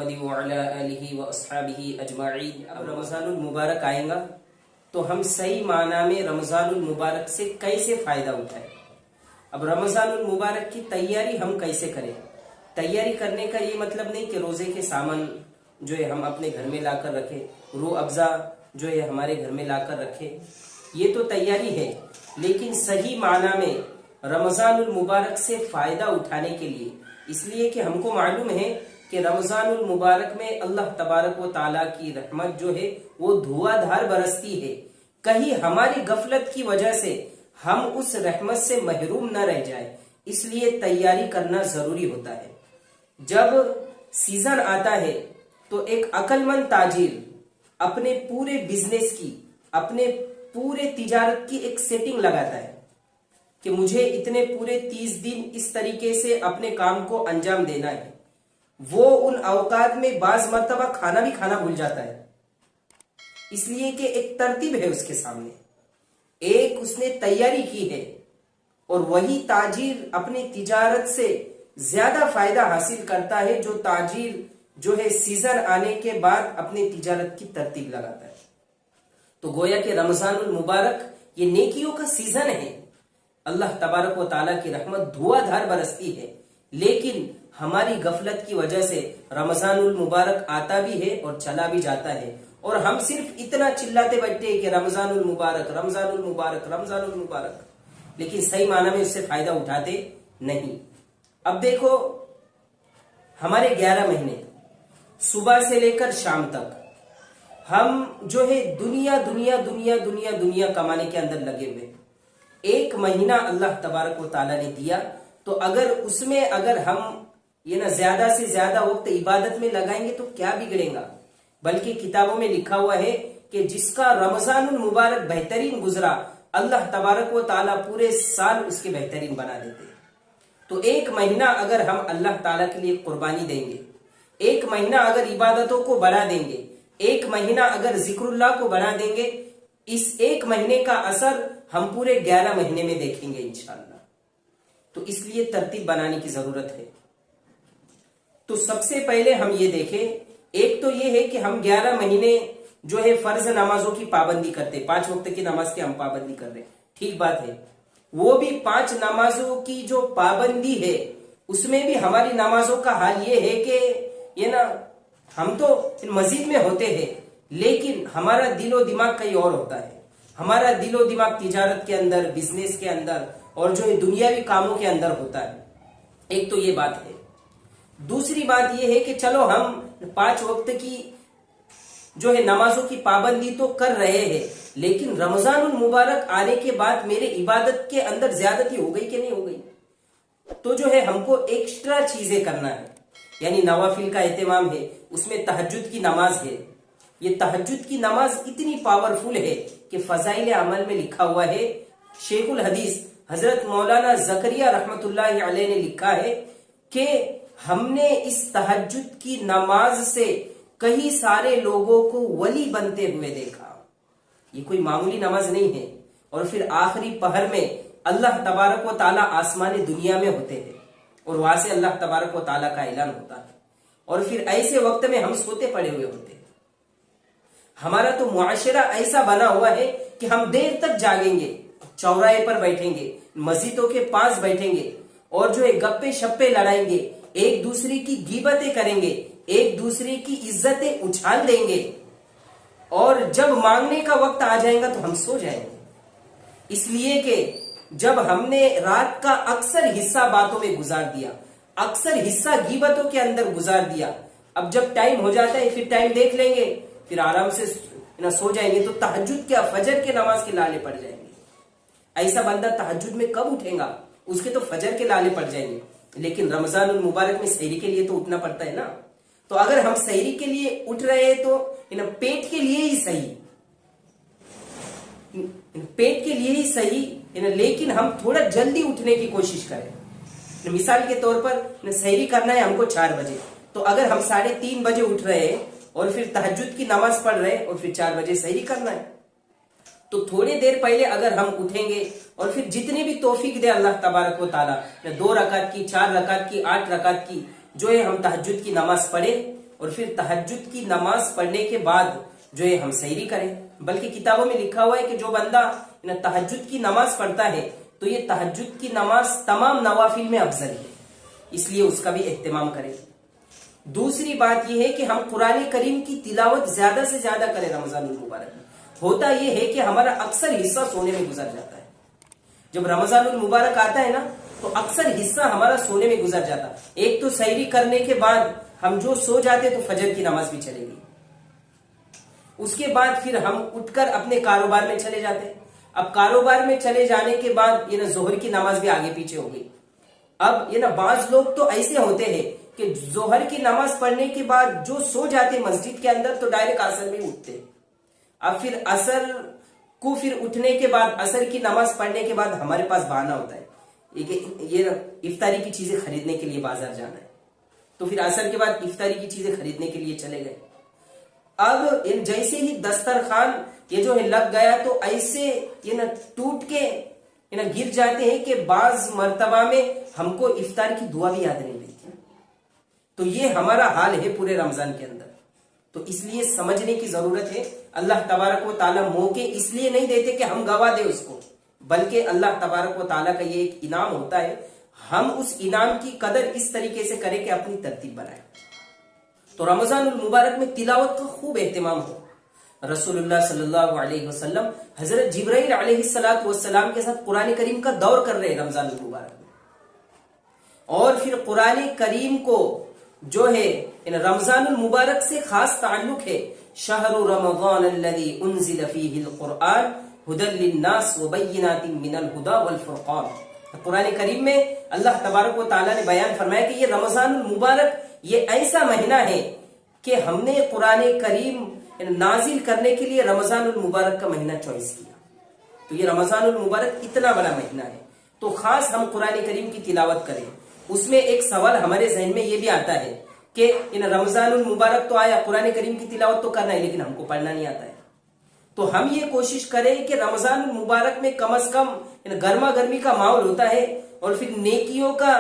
محمد وعلی آلہ واصحابہ اجمعین۔ اب رمضان المبارک آئے گا تو ہم صحیح معنی میں رمضان المبارک سے کیسے فائدہ اٹھائیں؟ اب رمضان المبارک کی تیاری ہم کیسے کریں؟ تیاری کرنے کا یہ مطلب نہیں کہ روزے کے سامان جو ہے ہم اپنے گھر میں لا کر رکھیں، روح افزا جو ہے ہمارے گھر میں لا کر رکھیں، یہ تو تیاری ہے، لیکن صحیح معنی میں رمضان المبارک سے فائدہ اٹھانے کے لیے، اس لیے کہ ہم کو معلوم ہے کہ رمضان المبارک میں اللہ تبارک و تعالیٰ کی رحمت جو ہے وہ دھواں دھار برستی ہے، کہیں ہماری غفلت کی وجہ سے ہم اس رحمت سے محروم نہ رہ جائیں، اس لیے تیاری کرنا ضروری ہوتا ہے۔ جب سیزن آتا ہے تو ایک عقل مند تاجر اپنے پورے بزنس کی، اپنے پورے تجارت کی ایک سیٹنگ لگاتا ہے کہ مجھے اتنے پورے 30 دن اس طریقے سے اپنے کام کو انجام دینا ہے۔ وہ ان اوقات میں بعض مرتبہ کھانا بھی کھانا بھول جاتا ہے، اس لیے کہ ایک ترتیب ہے اس کے سامنے، ایک اس نے تیاری کی ہے، اور وہی تاجر اپنی تجارت سے زیادہ فائدہ حاصل کرتا ہے جو تاجر جو ہے سیزن آنے کے بعد اپنی تجارت کی ترتیب لگاتا ہے۔ تو گویا کہ رمضان المبارک یہ نیکیوں کا سیزن ہے، اللہ تبارک و تعالیٰ کی رحمت دھواں دھار برستی ہے، لیکن ہماری غفلت کی وجہ سے رمضان المبارک آتا بھی ہے اور چلا بھی جاتا ہے، اور ہم صرف اتنا چلاتے بیٹھتے ہیں کہ رمضان المبارک رمضان المبارک رمضان المبارک، لیکن صحیح معنی میں اس سے فائدہ اٹھاتے نہیں۔ اب دیکھو، ہمارے 11 مہینے صبح سے لے کر شام تک ہم جو ہے دنیا دنیا دنیا دنیا دنیا کمانے کے اندر لگے ہوئے، ایک مہینہ اللہ تبارک و تعالیٰ نے دیا، تو اگر اس میں اگر ہم زیادہ سے زیادہ وقت عبادت میں لگائیں گے تو کیا بگڑے گا؟ بلکہ کتابوں میں لکھا ہوا ہے کہ جس کا رمضان المبارک بہترین گزرا، اللہ تبارک و تعالیٰ پورے سال اس کے بہترین بنا دیتے۔ تو ایک مہینہ اگر ہم اللہ تعالیٰ کے لیے قربانی دیں گے، ایک مہینہ اگر عبادتوں کو بڑھا دیں گے، ایک مہینہ اگر ذکر اللہ کو بڑھا دیں گے، اس ایک مہینے کا اثر ہم پورے 11 مہینے میں دیکھیں گے انشاءاللہ۔ تو اس لیے ترتیب بنانے کی ضرورت ہے۔ تو سب سے پہلے ہم یہ دیکھیں، ایک تو یہ ہے کہ ہم 11 مہینے جو ہے فرض نمازوں کی پابندی کرتے، 5 وقت کی نماز کی ہم پابندی کر رہے ہیں، ٹھیک بات ہے، وہ بھی 5 نمازوں کی جو پابندی ہے اس میں بھی ہماری نمازوں کا حال یہ ہے کہ ہم تو مسجد میں ہوتے ہیں، لیکن ہمارا دل و دماغ کہیں اور ہوتا ہے، ہمارا دل و دماغ تجارت کے اندر، بزنس کے اندر، اور جو ہے دنیاوی کاموں کے اندر ہوتا ہے۔ ایک تو یہ بات ہے۔ دوسری بات یہ ہے کہ چلو ہم 5 وقت کی جو ہے نمازوں کی پابندی تو کر رہے ہیں، لیکن رمضان المبارک آنے کے بعد میرے عبادت کے اندر زیادتی ہو گئی کہ نہیں ہو گئی؟ تو جو ہے ہم کو ایکسٹرا چیزیں کرنا ہے، یعنی نوافل کا اہتمام ہے، اس میں تہجد کی نماز ہے۔ یہ تہجد کی نماز اتنی پاورفل ہے کہ فضائل عمل میں لکھا ہوا ہے، شیخ الحدیث حضرت مولانا زکریا رحمت اللہ علیہ نے لکھا ہے کہ ہم نے اس تہجد کی نماز سے کئی سارے لوگوں کو ولی بنتے ہوئے دیکھا۔ یہ کوئی معمولی نماز نہیں ہے۔ اور پھر آخری پہر میں اللہ تبارک و تعالیٰ آسمان دنیا میں ہوتے ہیں، اور وہاں سے اللہ تبارک و تعالیٰ کا اعلان ہوتا ہے، اور پھر ایسے وقت میں ہم سوتے پڑے ہوئے ہوتے ہیں۔ ہمارا تو معاشرہ ایسا بنا ہوا ہے کہ ہم دیر تک جاگیں گے، چوراہے پر بیٹھیں گے، مسجدوں کے پاس بیٹھیں گے، اور جو ہے گپے شپے لڑائیں گے، ایک دوسرے کی غیبتیں کریں گے، ایک دوسرے کی عزتیں اچھال دیں گے، اور جب مانگنے کا وقت آ جائے گا تو ہم سو جائیں گے، اس لیے کہ جب ہم نے رات کا اکثر حصہ باتوں میں گزار دیا، اکثر حصہ غیبتوں کے اندر گزار دیا، اب جب ٹائم ہو جاتا ہے پھر ٹائم دیکھ لیں گے، پھر آرام سے سو جائیں گے، تو تہجد کیا فجر کے نماز کے لالے پڑ جائیں گے۔ ایسا بندہ تہجد میں کب اٹھے گا؟ اس کے تو فجر کے لالے پڑ جائیں گے، لیکن رمضان المبارک میں سحری کے لیے تو اٹھنا پڑتا ہے نا۔ تو اگر ہم سحری کے لیے اٹھ رہے ہیں تو پیٹ کے لیے ہی صحیح، پیٹ کے لیے ہی صحیح، لیکن ہم تھوڑا جلدی اٹھنے کی کوشش کریں۔ مثال کے طور پر سحری کرنا ہے ہم کو 4 بجے، تو اگر ہم 3:30 بجے اٹھ رہے ہیں اور پھر تہجد کی نماز پڑھ رہے ہیں اور پھر 4 بجے سحری کرنا ہے، تو تھوڑی دیر پہلے اگر ہم اٹھیں گے اور پھر جتنی بھی توفیق دے اللہ تبارک و تعالیٰ، 2 رکعت کی، 4 رکعت کی، 8 رکعت کی جو ہے ہم تہجد کی نماز پڑھیں، اور پھر تہجد کی نماز پڑھنے کے بعد جو ہے ہم سحری کریں. بلکہ کتابوں میں لکھا ہوا ہے کہ جو بندہ تہجد کی نماز پڑھتا ہے تو یہ تہجد کی نماز تمام نوافل میں افضل ہے، اس لیے اس کا بھی اہتمام کریں. دوسری بات یہ ہے کہ ہم قرآن کریم کی تلاوت زیادہ سے زیادہ کریں رمضان المبارک میں. ہوتا یہ ہے کہ ہمارا اکثر حصہ سونے میں گزر جاتا ہے. جب رمضان المبارک آتا ہے نا تو اکثر حصہ ہمارا سونے میں گزر جاتا. ایک تو سحری کرنے کے بعد ہم جو سو جاتے تو فجر کی نماز بھی چلے گی، اس کے بعد پھر ہم اٹھ کر اپنے کاروبار میں چلے جاتے. اب کاروبار میں چلے جانے کے بعد ظہر کی نماز بھی آگے پیچھے ہو گئی. اب بعض لوگ تو ایسے ہوتے ہیں کہ ظہر کی نماز پڑھنے کے بعد جو سو جاتے مسجد کے اندر تو ڈائریکٹ عصر میں اٹھتے. اب پھر عصر کو پھر اٹھنے کے بعد عصر کی نماز پڑھنے کے بعد ہمارے پاس بہانہ ہوتا ہے یہ افطاری کی چیزیں خریدنے کے لیے بازار جانا ہے، تو پھر عصر کے بعد افطاری کی چیزیں خریدنے کے لیے چلے گئے. اب جیسے ہی دسترخوان یہ جو ہے لگ گیا تو ایسے ٹوٹ کے گر جاتے ہیں کہ بعض مرتبہ میں ہم کو افطار کی دعا بھی یاد نہیں رہتی. تو یہ ہمارا حال ہے پورے رمضان کے اندر. تو اس لیے سمجھنے کی ضرورت ہے. اللہ تبارک و تعالیٰ موقع اس لیے نہیں دیتے کہ ہم گوا دیں اس کو، بلکہ اللہ تبارک و تعالیٰ کا یہ ایک انعام ہوتا ہے. ہم اس انعام کی قدر اس طریقے سے کریں کہ اپنی ترتیب بنائیں. تو رمضان المبارک میں تلاوت کا خوب اہتمام ہو. رسول اللہ صلی اللہ علیہ وسلم حضرت جبرائیل علیہ السلام کے ساتھ قرآن کریم کا دور کر رہے ہیں رمضان المبارک میں، اور پھر قرآن کریم کو جو ہے رمضان المبارک سے خاص تعلق ہے. شہر رمضان الذی انزل فیہ القرآن ھدی للناس وبینات من الھدی والفرقان. قرآن کریم میں اللہ تبارک و تعالیٰ نے بیان فرمایا کہ یہ رمضان المبارک یہ ایسا مہینہ ہے کہ ہم نے قرآن کریم نازل کرنے کے لیے رمضان المبارک کا مہینہ چوائس کیا. تو یہ رمضان المبارک اتنا بڑا مہینہ ہے تو خاص ہم قرآن کریم کی تلاوت کریں. اس میں ایک سوال ہمارے ذہن میں یہ بھی آتا ہے کہ رمضان المبارک تو آیا، قرآن کریم کی تلاوت تو کرنا ہے لیکن ہم کو پڑھنا نہیں آتا ہے. تو ہم یہ کوشش کریں کہ رمضان المبارک میں کم از کم گرما گرمی کا ماحول ہوتا ہے اور پھر نیکیوں کا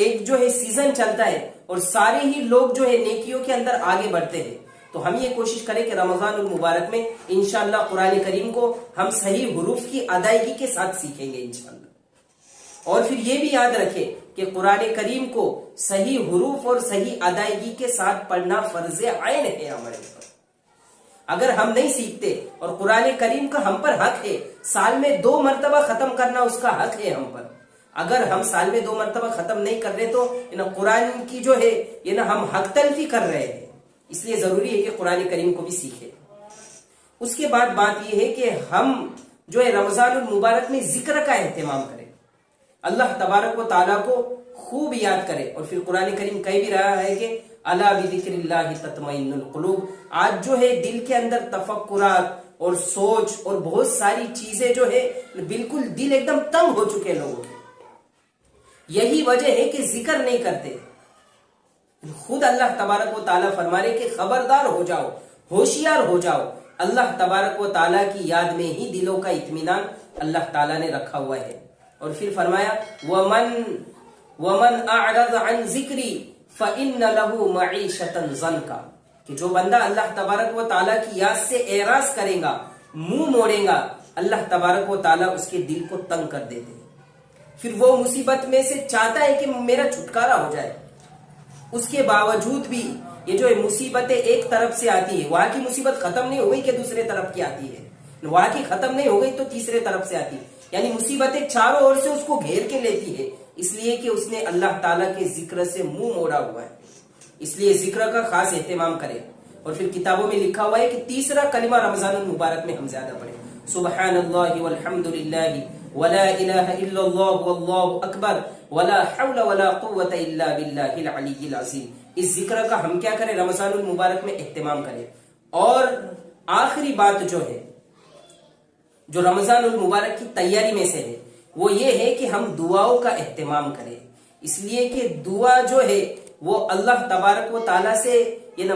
ایک جو ہے سیزن چلتا ہے اور سارے ہی لوگ جو ہے نیکیوں کے اندر آگے بڑھتے ہیں. تو ہم یہ کوشش کریں کہ رمضان المبارک میں انشاءاللہ قرآن کریم کو ہم صحیح حروف کی ادائیگی کے ساتھ سیکھیں گے انشاءاللہ. اور پھر یہ بھی یاد رکھیں کہ قرآن کریم کو صحیح حروف اور صحیح ادائیگی کے ساتھ پڑھنا فرض عین ہے ہمارے اوپر. اگر ہم نہیں سیکھتے، اور قرآن کریم کا ہم پر حق ہے سال میں 2 مرتبہ ختم کرنا، اس کا حق ہے ہم پر. اگر ہم سال میں 2 مرتبہ ختم نہیں کر رہے تو قرآن کی جو ہے ہم حق تلفی کر رہے ہیں. اس لیے ضروری ہے کہ قرآن کریم کو بھی سیکھیں. اس کے بعد بات یہ ہے کہ ہم جو ہے رمضان المبارک میں ذکر کا اہتمام کریں، اللہ تبارک و تعالیٰ کو خوب یاد کریں. اور پھر قرآن کریم کہہ بھی رہا ہے کہ الا بذکر اللہ تطمئن القلوب. آج جو ہے دل کے اندر تفکرات اور سوچ اور بہت ساری چیزیں جو ہے بالکل دل ایک دم تنگ ہو چکے لوگوں کے. یہی وجہ ہے کہ ذکر نہیں کرتے. خود اللہ تبارک و تعالیٰ فرما رہے کہ خبردار ہو جاؤ، ہوشیار ہو جاؤ. اللہ تبارک و تعالیٰ کی یاد میں ہی دلوں کا اطمینان اللہ تعالیٰ نے رکھا ہوا ہے. اور پھر فرمایا وَمَنْ أَعْرَضَ عَنْ ذِكْرِي فَإِنَّ لَهُ مَعِيشَةً ضَنْكَ. کہ جو بندہ اللہ تبارک و تعالیٰ کی یاد سے اعراض کرے گا، منہ موڑے گا، اللہ تبارک و تعالیٰ اس کے دل کو تنگ کر دیتے ہیں. پھر وہ مصیبت میں سے چاہتا ہے کہ میرا چھٹکارا ہو جائے، اس کے باوجود بھی یہ جو مصیبتیں ایک طرف سے آتی ہے، وہاں کی مصیبت ختم نہیں ہو گئی کہ دوسرے طرف کی آتی ہے، وہاں کی ختم نہیں ہو گئی تو تیسرے طرف سے آتی ہے. یعنی مصیبتیں چاروں اور سے اس کو گھیر کے لیتی ہے، اس لیے کہ اس نے اللہ تعالیٰ کے ذکر سے منہ موڑا ہوا ہے. اس لیے ذکر کا خاص اہتمام کریں. اور پھر کتابوں میں لکھا ہوا ہے کہ تیسرا کلمہ رمضان المبارک میں ہم زیادہ پڑھیں، سبحان اللہ والحمد للہ ولا الہ الا اللہ واللہ اکبر ولا حول ولا قوة الا باللہ العلی العظیم. اس ذکر کا ہم کیا کریں؟ رمضان المبارک میں اہتمام کریں. اور آخری بات جو ہے جو رمضان المبارک کی تیاری میں سے ہے وہ یہ ہے کہ ہم دعاؤں کا اہتمام کریں. اس لیے کہ دعا جو ہے وہ اللہ تبارک و تعالیٰ سے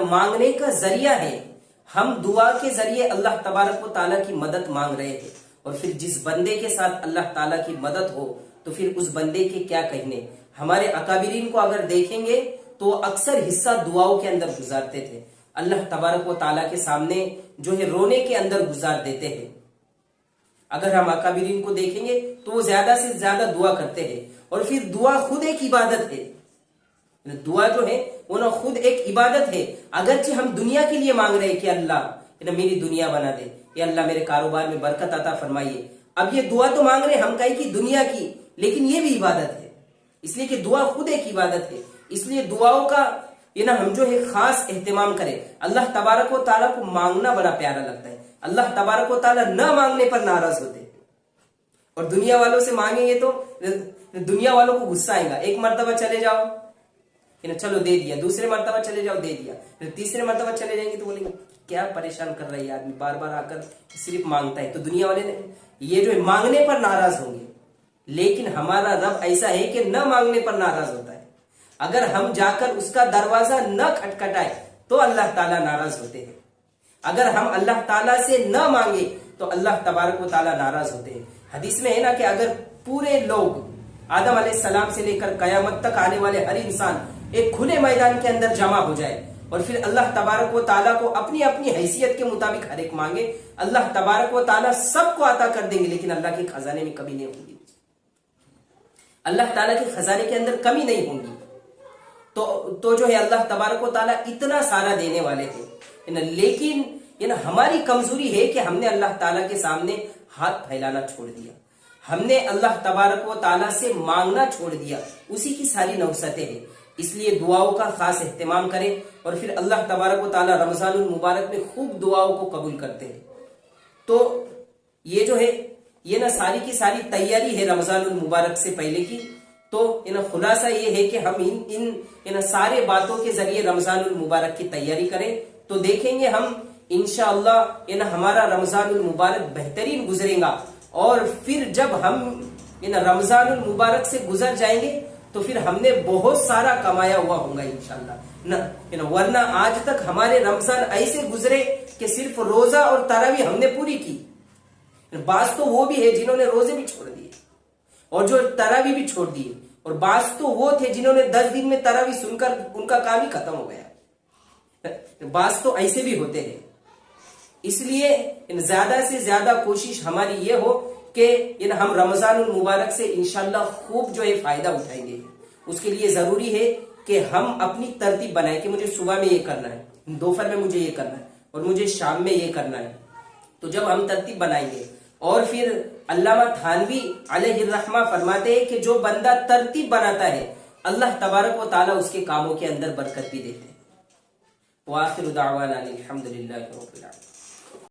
مانگنے کا ذریعہ ہے. ہم دعا کے ذریعے اللہ تبارک و تعالیٰ کی مدد مانگ رہے ہیں. اور پھر جس بندے کے ساتھ اللہ تعالیٰ کی مدد ہو تو پھر اس بندے کے کیا کہنے. ہمارے اکابرین کو اگر دیکھیں گے تو اکثر حصہ دعاؤں کے اندر گزارتے تھے، اللہ تبارک و تعالیٰ کے سامنے جو ہے رونے کے اندر گزار دیتے ہیں۔ اگر ہم اکابرین کو دیکھیں گے تو وہ زیادہ سے زیادہ دعا کرتے ہیں، اور پھر دعا خود ایک عبادت ہے، دعا جو ہے وہ خود ایک عبادت ہے۔ اگرچہ ہم دنیا کے لیے مانگ رہے ہیں کہ اللہ میری دنیا بنا دے، یا اللہ میرے کاروبار میں برکت عطا فرمائیے، اب یہ دعا تو مانگ رہے ہم کہیں کی دنیا کی، لیکن یہ بھی عبادت ہے، اس لیے کہ دعا خود ایک عبادت ہے۔ اس لیے دعاؤں کا ہم جو ہے خاص اہتمام کریں۔ اللہ تبارک و تعالیٰ کو مانگنا بڑا پیارا لگتا ہے، اللہ تبارک و تعالیٰ نہ مانگنے پر ناراض ہوتے ہیں، اور دنیا والوں سے مانگیں گے تو دنیا والوں کو غصہ آئے گا۔ ایک مرتبہ چلے جاؤ چلو دے دیا، دوسرے مرتبہ چلے جاؤ دے دیا، پھر تیسرے مرتبہ چلے جائیں گے تو بولیں گے کیا پریشان کر رہا ہے آدمی، بار بار آ کر صرف مانگتا ہے۔ تو دنیا والے نے یہ جو ہے مانگنے پر ناراض ہوں گے، لیکن ہمارا رب ایسا ہے کہ نہ مانگنے پر ناراض ہوتا ہے۔ اگر ہم جا کر اس کا دروازہ نہ کھٹکھٹائے تو اللہ تعالیٰ ناراض ہوتے ہیں، اگر ہم اللہ تعالیٰ سے نہ مانگے تو اللہ تبارک و تعالیٰ ناراض ہوتے ہیں۔ حدیث میں ہے نا کہ اگر پورے لوگ آدم علیہ السلام سے لے کر قیامت تک آنے والے ہر انسان ایک کھلے میدان کے اندر جمع ہو جائے، اور پھر اللہ تبارک و تعالیٰ کو اپنی اپنی حیثیت کے مطابق ہر ایک مانگے، اللہ تبارک و تعالیٰ سب کو عطا کر دیں گے، لیکن اللہ کے خزانے میں کمی نہیں ہوگی، اللہ تعالیٰ کے خزانے کے اندر کمی نہیں ہوگی۔ تو جو ہے اللہ تبارک و تعالیٰ اتنا سارا دینے والے ہیں، لیکن ہماری کمزوری ہے کہ ہم نے اللہ تعالیٰ کے سامنے ہاتھ پھیلانا چھوڑ دیا، ہم نے اللہ تبارک و تعالیٰ سے مانگنا چھوڑ دیا، اسی کی ساری نوسطیں ہیں۔ اس لیے دعاؤں کا خاص اہتمام کریں، اور پھر اللہ تبارک و تعالیٰ رمضان المبارک میں خوب دعاؤں کو قبول کرتے ہیں۔ تو یہ جو ہے نا ساری کی ساری تیاری ہے رمضان المبارک سے پہلے کی۔ تو خلاصہ یہ ہے کہ ہم ان سارے باتوں کے ذریعے رمضان المبارک کی تیاری کریں، تو دیکھیں گے ہم انشاءاللہ ہمارا رمضان المبارک بہترین گزرے گا، اور پھر جب ہم رمضان المبارک سے گزر جائیں گے تو پھر ہم نے بہت سارا کمایا ہوا ہوگا انشاءاللہ، ورنہ آج تک ہمارے رمضان ایسے گزرے کہ صرف روزہ اور تراویح ہم نے پوری کی، بعض تو وہ بھی ہے جنہوں نے روزے بھی چھوڑ دیے اور جو تراویح بھی چھوڑ دیے، اور بعض تو وہ تھے جنہوں نے 10 دن میں تراویح سن کر ان کا کام ہی ختم ہو گیا، بعض تو ایسے بھی ہوتے ہیں۔ اس لیے زیادہ سے زیادہ کوشش ہماری یہ ہو کہ ہم رمضان المبارک سے انشاءاللہ خوب جو ہے فائدہ اٹھائیں گے۔ اس کے لیے ضروری ہے کہ ہم اپنی ترتیب بنائیں کہ مجھے صبح میں یہ کرنا ہے، دوپہر میں مجھے یہ کرنا ہے، اور مجھے شام میں یہ کرنا ہے۔ تو جب ہم ترتیب بنائیں گے، اور پھر علامہ تھانوی علیہ الرحمہ فرماتے ہیں کہ جو بندہ ترتیب بناتا ہے اللہ تبارک و تعالیٰ اس کے کاموں کے اندر برکت بھی دیتے ہیں۔ وآخر دعوانا الحمدللہ رب العالمین۔